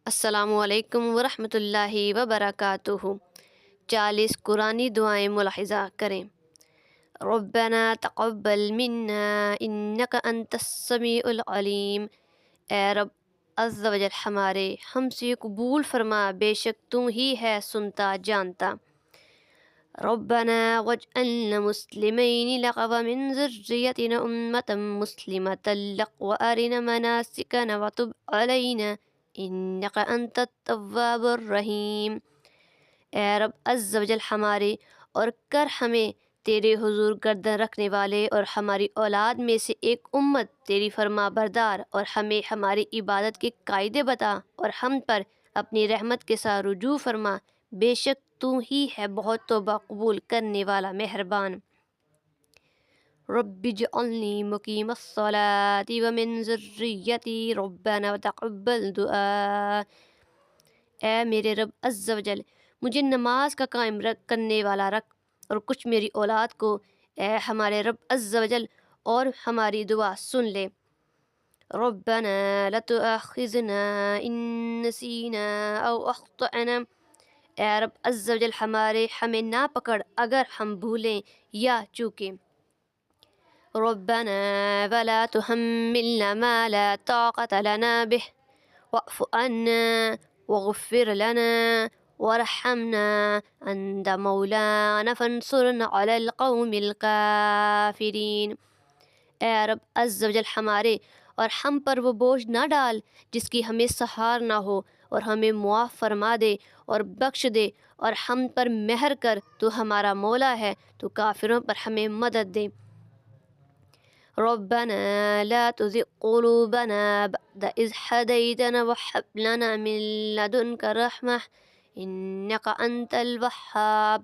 السلام علیکم ورحمۃ اللہ وبرکاتہ۔ 40 قرآنی دعائیں ملاحظہ کریں۔ ربنا تقبل منا انک انت السمیع العلیم۔ اے رب عز و جل ہمارے ہم سے قبول فرما، بے شک تو ہی ہے سنتا جانتا۔ ربنا واجعلنا مسلمین لک ومن ذریتنا امة مسلمة لک وارنا مناسکنا وتب علینا انک انت التواب الرحیم۔ اے رب عز و جل ہمارے اور کر ہمیں تیرے حضور گردن رکھنے والے اور ہماری اولاد میں سے ایک امت تیری فرما بردار، اور ہمیں ہماری عبادت کے قاعدے بتا اور ہم پر اپنی رحمت کے ساتھ رجوع فرما، بے شک تو ہی ہے بہت توبہ قبول کرنے والا مہربان۔ رب اجعلنی مقیم الصلاۃ ومن ذریتی ربنا وتقبل دعا۔ اے میرے رب عز و جل مجھے نماز کا قائم کرنے والا رکھ اور کچھ میری اولاد کو۔ اے ہمارے رب عز و جل اور ہماری دعا سن لے۔ ربنا لا تؤاخذنا ان نسینا او اخطأنا۔ اے رب عز و جل ہمارے ہمیں نہ پکڑ اگر ہم بھولیں یا چوکیں۔ ربنا ولا تحملنا ما لا طاقة لنا به واعف عنا واغفر لنا وارحمنا انت مولانا فانصرنا على القوم الكافرين۔ اے رب عز و جل ہمارے اور ہم پر وہ بوجھ نہ ڈال جس کی ہمیں سہار نہ ہو، اور ہمیں معاف فرما دے اور بخش دے اور ہم پر مہر کر، تو ہمارا مولا ہے، تو کافروں پر ہمیں مدد دے۔ ربنا لا تزغ قلوبنا بعد إذ هديتنا وهب لنا من لدنك رحمة إنك أنت الوهاب۔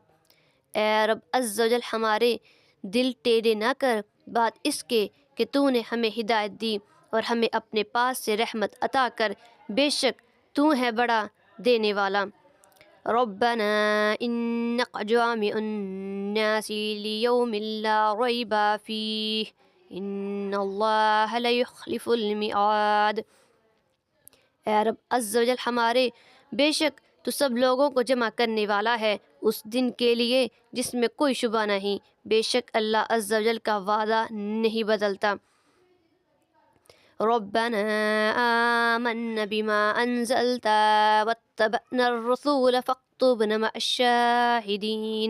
اے رب عز و جل ہمارے دل ٹیڑے نہ کر بعد اس کے کہ تو نے ہمیں ہدایت دی، اور ہمیں اپنے پاس سے رحمت عطا کر، بے شک تو ہے بڑا دینے والا۔ ربنا إنك جامع الناس ليوم لا ريب فيه ان اللہ لا يخلف الميعاد۔ اے رب عز و جل ہمارے بے شک تو سب لوگوں کو جمع کرنے والا ہے اس دن کے لیے جس میں کوئی شبہ نہیں، بے شک اللہ عز و جل کا وعدہ نہیں بدلتا۔ ربنا آمنا بما انزلت واتبعنا الرسول فاكتبنا مع الشاہدین۔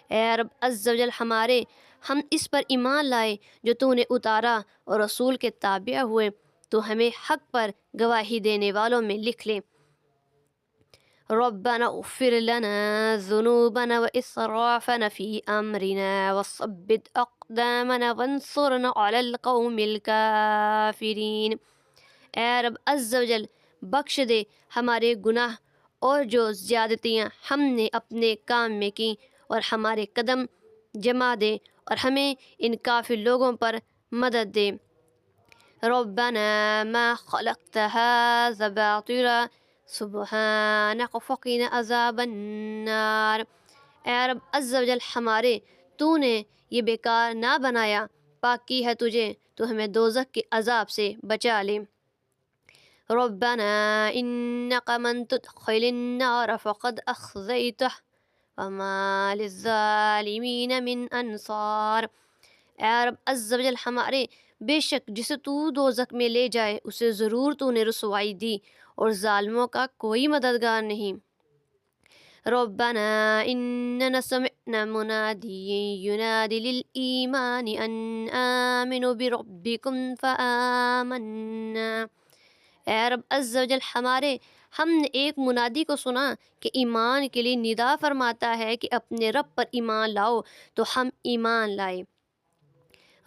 اے رب عز و جل ہمارے ہم اس پر ایمان لائے جو تو نے اتارا اور رسول کے تابع ہوئے، تو ہمیں حق پر گواہی دینے والوں میں لکھ لے۔ ربنا اغفر لنا ذنوبنا وإسرافنا في أمرنا وثبت أقدامنا وانصرنا على القوم الكافرين۔ اے رب عز و جل بخش دے ہمارے گناہ اور جو زیادتیاں ہم نے اپنے کام میں کی، اور ہمارے قدم جما دے اور ہمیں ان کافر لوگوں پر مدد دے۔ ربنا ما خلقت هذا باطلا سبحانك فقنا عذاب النار۔ اے رب عز و جل ہمارے تو نے یہ بیکار نہ بنایا، پاکی ہے تجھے، تو ہمیں دوزخ کے عذاب سے بچا لے۔ ربنا انك من تدخل النار فقد اخزيته وما للظالمین من انصار۔ اے رب عز و جل ہمارے بے شک جسے تو دوزخ میں لے جائے اسے ضرور تو نے رسوائی دی، اور ظالموں کا کوئی مددگار نہیں۔ ربنا اننا سمعنا منادیا ینادی للایمان ان آمنوا بربکم فآمنا۔ اے رب عز و جل ہمارے ہم نے ایک منادی کو سنا کہ ایمان کے لیے ندا فرماتا ہے کہ اپنے رب پر ایمان لاؤ، تو ہم ایمان لائے۔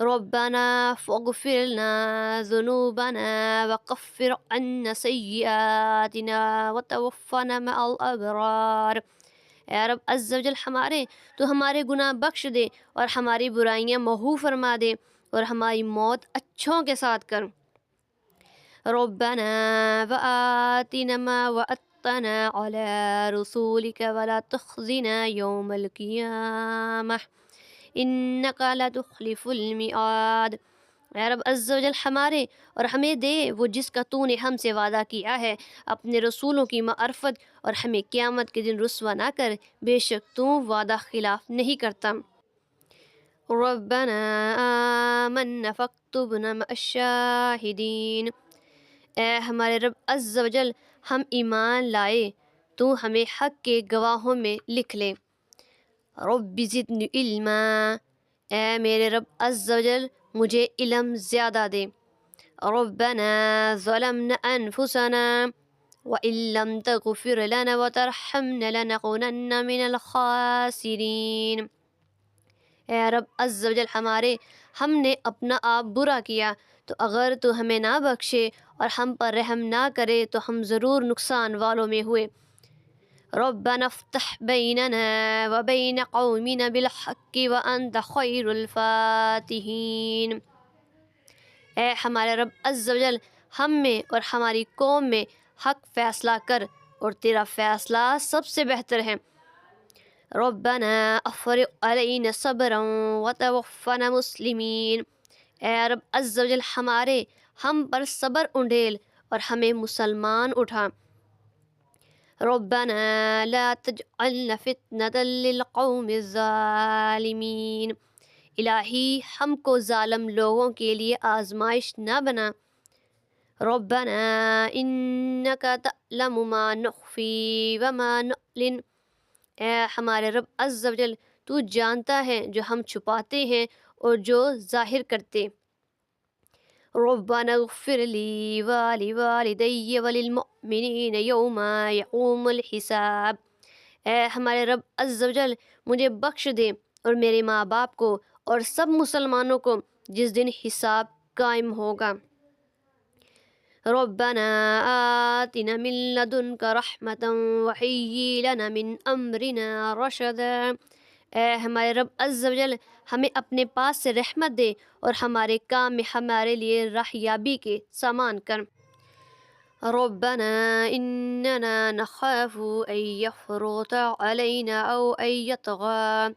ربنا فاغفر لنا ذنوبنا وكفر عنا سيئاتنا وتوفنا مع الابرار۔ اے رب عز و جل ہمارے تو ہمارے گناہ بخش دے اور ہماری برائیاں محو فرما دے، اور ہماری موت اچھوں کے ساتھ کر۔ ربنا وآتنا ما وعدتنا على رسولك ولا تخزنا يوم القيامة إنك لا تخلف الميعاد۔ اے رب عز و جل ہمارے اور ہمیں دے وہ جس کا تو نے ہم سے وعدہ کیا ہے، اپنے رسولوں کی معرفت، اور ہمیں قیامت کے دن رسوا نہ کر، بے شک تو وعدہ خلاف نہیں کرتا۔ ربنا آمنا فاکتبنا مع الشاہدین۔ اے ہمارے رب عز و جل، ہم ایمان لائے، تو ہمیں حق کے گواہوں میں لکھ لے۔ رب زدنی علما، اے میرے رب عز و جل مجھے علم زیادہ دے۔ ربنا ظلمنا انفسنا وإن لم تغفر لنا وترحمنا لنكونن من الخاسرین۔ اے رب عز و جل ہمارے، ہم نے اپنا آپ برا کیا، تو اگر تو ہمیں نہ بخشے اور ہم پر رحم نہ کرے تو ہم ضرور نقصان والوں میں ہوئے۔ ربنا افتح بیننا وبین قومنا بالحق وانت خیر الفاتحین۔ اے ہمارے رب عز و جل، ہم میں اور ہماری قوم میں حق فیصلہ کر، اور تیرا فیصلہ سب سے بہتر ہے۔ ربنا افرغ علینا صبرا وتوفنا مسلمین۔ اے رب عز و جل ہمارے، ہم پر صبر انڈیل اور ہمیں مسلمان اٹھا۔ ربنا لا تجعلنا فتنة للقوم الظالمین۔ الہی ہم کو ظالم لوگوں کے لیے آزمائش نہ بنا۔ ربنا انک تعلم ما نخفی وما نعلن۔ اے ہمارے رب عز و جل، تو جانتا ہے جو ہم چھپاتے ہیں اور جو ظاہر کرتے۔ ربنا اغفر لی ولوالدی وللمؤمنین یوم یقوم الحساب۔ اے ہمارے رب عز و جل، مجھے بخش دے اور میرے ماں باپ کو اور سب مسلمانوں کو جس دن حساب قائم ہوگا۔ ربنا آتنا من لدنک رحمة وہیئ لنا من امرنا رشدا۔ اے ہمارے رب عز و جل، ہمیں اپنے پاس سے رحمت دے اور ہمارے کام میں ہمارے لیے راہیابی کے سامان کر۔ ربنا اننا نخاف ان یفرط علینا او ان یطغى۔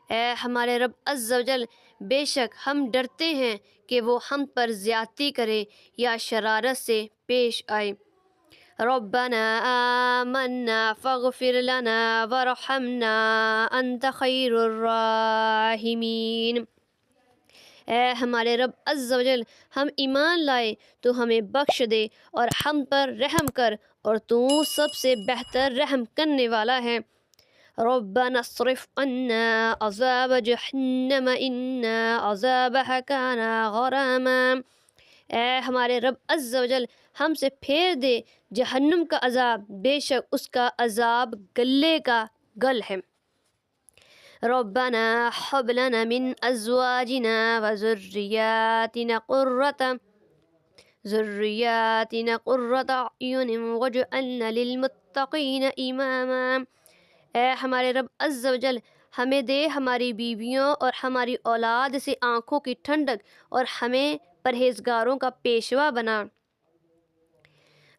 اے ہمارے رب عز و جل، بے شک ہم ڈرتے ہیں کہ وہ ہم پر زیادتی کرے یا شرارت سے پیش آئے۔ ربنا آمنا فاغفر لنا وارحمنا انت خیر الراحمین۔ اے ہمارے رب عز و جل، ہم ایمان لائے، تو ہمیں بخش دے اور ہم پر رحم کر، اور تو سب سے بہتر رحم کرنے والا ہے۔ ربنا اصرف عنا عذاب جہنم ان عذابها كان غراما۔ اے ہمارے رب عز و جل، ہم سے پھیر دے جہنم کا عذاب، بے شک اس کا عذاب گلے کا گل ہے۔ ربنا هب لنا من ازواجنا وذرياتنا قرة اعین واجعلنا للمتقین اماما۔ اے ہمارے رب عز و جل، ہمیں دے ہماری بیویوں اور ہماری اولاد سے آنکھوں کی ٹھنڈک، اور ہمیں پرہیزگاروں کا پیشوا بنا۔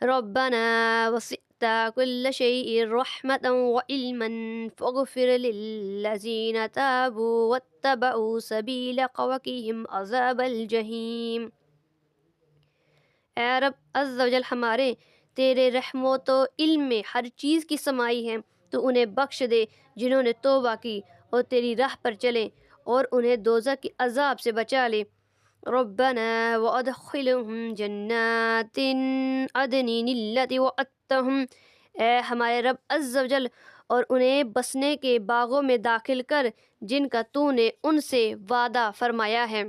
ربنا وسعت كل شيء رحمة وعلما فاغفر للذين تابوا واتبعوا سبيلك وقهم عذاب الجحيم۔ اے رب عز و جل ہمارے، تیرے رحمت و علم میں ہر چیز کی سمائی ہے، تو انہیں بخش دے جنہوں نے توبہ کی اور تیری راہ پر چلے، اور انہیں دوزخ کے عذاب سے بچا لے۔ ربنا وادخلهم جنات عدن التي وعدتهم۔ اے ہمارے رب عز و جل، اور انہیں بسنے کے باغوں میں داخل کر جن کا تو نے ان سے وعدہ فرمایا ہے۔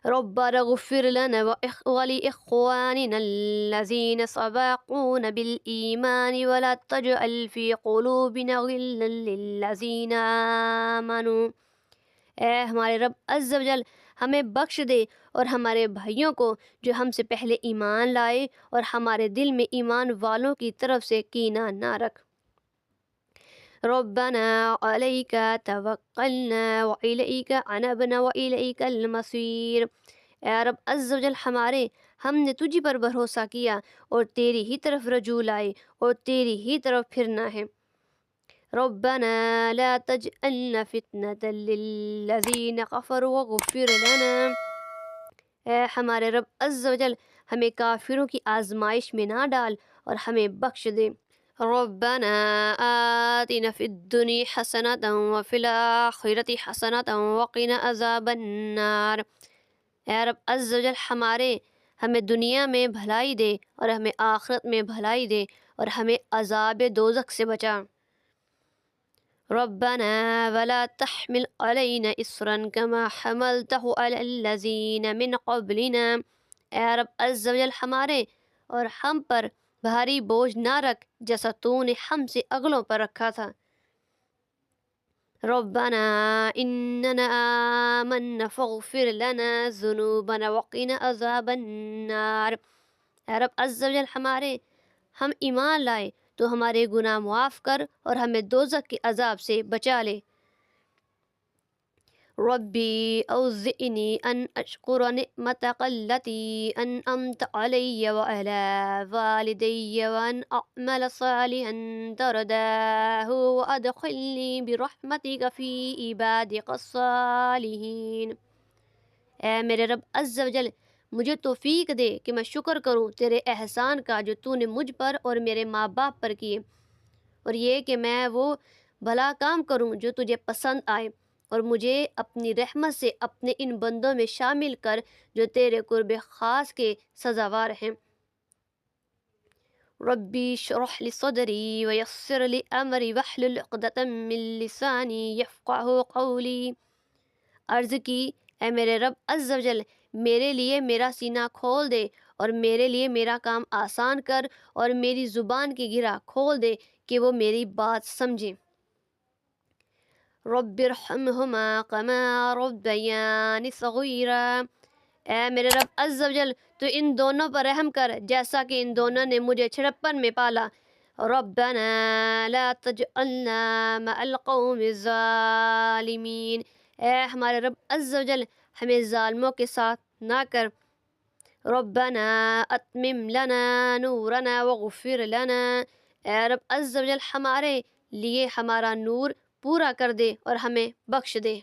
ربنا اغفر لنا ولإخواننا الذين سبقونا بالإيمان ولا تجعل في قلوبنا غلا للذين آمنوا۔ اے ہمارے رب عز و جل، ہمیں بخش دے اور ہمارے بھائیوں کو جو ہم سے پہلے ایمان لائے، اور ہمارے دل میں ایمان والوں کی طرف سے کینہ نہ رکھ۔ ربنا علیک توکلنا وإلیک انبنا وإلیک المصیر۔ اے رب عز و جل ہمارے، ہم نے تجھ پر بھروسہ کیا اور تیری ہی طرف رجوع لائے، اور تیری ہی طرف پھرنا ہے۔ ربنا لا تجعلنا فتنة للذین کفروا واغفر لنا۔ اے ہمارے رب عز و جل ہمیں کافروں کی آزمائش میں نہ ڈال اور ہمیں بخش دے۔ ربنا آتنا فی الدنیا حسنۃ وفی الآخرۃ حسنۃ وقنا عذاب النار۔ اے رب عز و جل ہمیں دنیا میں بھلائی دے اور ہمیں آخرت میں بھلائی دے اور ہمیں عذاب دوزخ سے بچا۔ ربنا ولا تحمل علينا إصرا كما حملته على الذين من قبلنا۔ اے رب عز و جل اور ہم پر بھاری بوجھ نہ رکھ جیسا تو نے ہم سے اگلوں پر رکھا تھا۔ ربنا اننا آمنا فاغفر لنا ذنوبنا وقنا عذاب النار۔ اے رب عز و جل ہم ایمان لائے تو ہمارے گناہ معاف کر اور ہمیں دوزخ کے عذاب سے بچا لے۔ ربی اوزعنی ان اشکر نعمتک التی انعمت علی وعلی والدی وان اعمل صالحا ترضاه وادخلنی برحمتک فی عبادک الصالحین۔ اے میرے رب عز و جل مجھے توفیق دے کہ میں شکر کروں تیرے احسان کا جو تو نے مجھ پر اور میرے ماں باپ پر کیے، اور یہ کہ میں وہ بھلا کام کروں جو تجھے پسند آئے، اور مجھے اپنی رحمت سے اپنے ان بندوں میں شامل کر جو تیرے قرب خاص کے سزاوار ہیں۔ ربی اشرح لی صدری ویسر لی امری واحلل عقدۃ من لسانی یفقہوا قولی۔ عرض کی اے میرے رب عز و جل میرے لیے میرا سینہ کھول دے اور میرے لیے میرا کام آسان کر اور میری زبان کی گرہ کھول دے کہ وہ میری بات سمجھیں۔ رب ارحمہما کما ربیانی صغیرا۔ اے میرے رب عز و جل تو ان دونوں پر رحم کر جیسا کہ ان دونوں نے مجھے چھڑپن میں پالا۔ ربنا لا تجعلنا مع القوم الظالمین۔ اے ہمارے رب عز و جل ہمیں ظالموں کے ساتھ نہ کر۔ ربنا اتمم لنا نورنا واغفر لنا۔ اے رب عز و جل ہمارے لیے ہمارا نور پورا کر دے اور ہمیں بخش دے۔